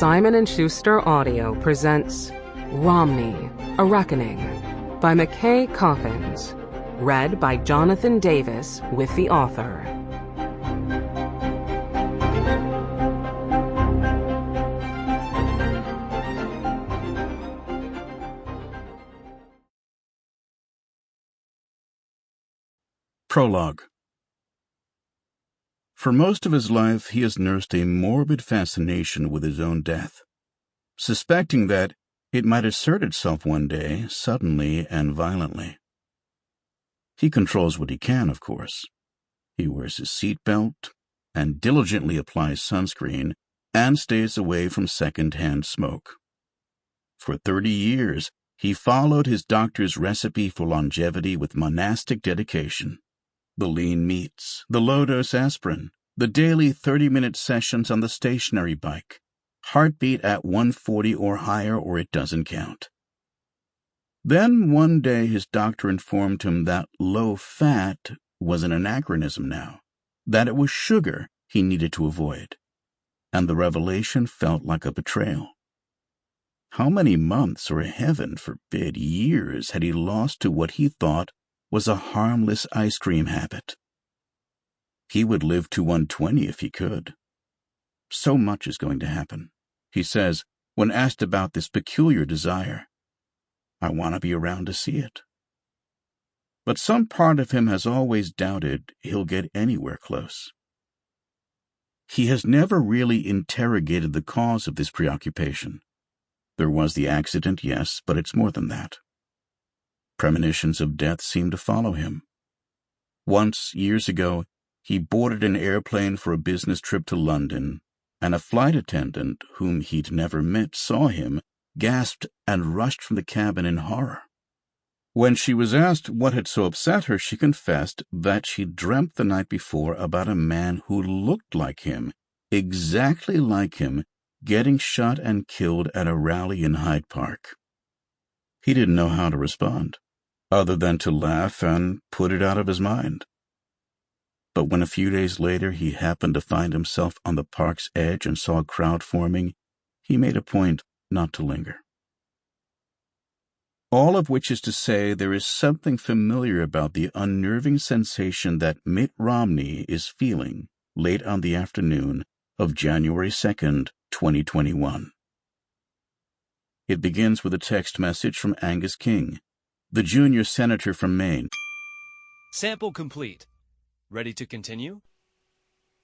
Simon & Schuster Audio presents Romney, A Reckoning by Mckay Coppins. Read by Jonathan Davis with the author. Prologue. For most of his life, he has nursed a morbid fascination with his own death, suspecting that it might assert itself one day, suddenly and violently. He controls what he can, of course. He wears his seatbelt and diligently applies sunscreen and stays away from second-hand smoke. For 30 years, he followed his doctor's recipe for longevity with monastic dedication. The lean meats, the low-dose aspirin, the daily 30-minute sessions on the stationary bike, heartbeat at 140 or higher or it doesn't count. Then one day his doctor informed him that low fat was an anachronism now, that it was sugar he needed to avoid, and the revelation felt like a betrayal. How many months, or heaven forbid, years had he lost to what he thought was a harmless ice cream habit? He would live to 120 if he could. So much is going to happen, he says, when asked about this peculiar desire. I want to be around to see it. But some part of him has always doubted he'll get anywhere close. He has never really interrogated the cause of this preoccupation. There was the accident, yes, but it's more than that. Premonitions of death seem to follow him. Once, years ago, he boarded an airplane for a business trip to London, and a flight attendant, whom he'd never met, saw him, gasped, and rushed from the cabin in horror. When she was asked what had so upset her, she confessed that she dreamt the night before about a man who looked like him, exactly like him, getting shot and killed at a rally in Hyde Park. He didn't know how to respond, other than to laugh and put it out of his mind. But when a few days later he happened to find himself on the park's edge and saw a crowd forming, he made a point not to linger. All of which is to say, there is something familiar about the unnerving sensation that Mitt Romney is feeling late on the afternoon of January 2nd, 2021. It begins with a text message from Angus King, the junior senator from Maine. Sample complete. Ready to continue?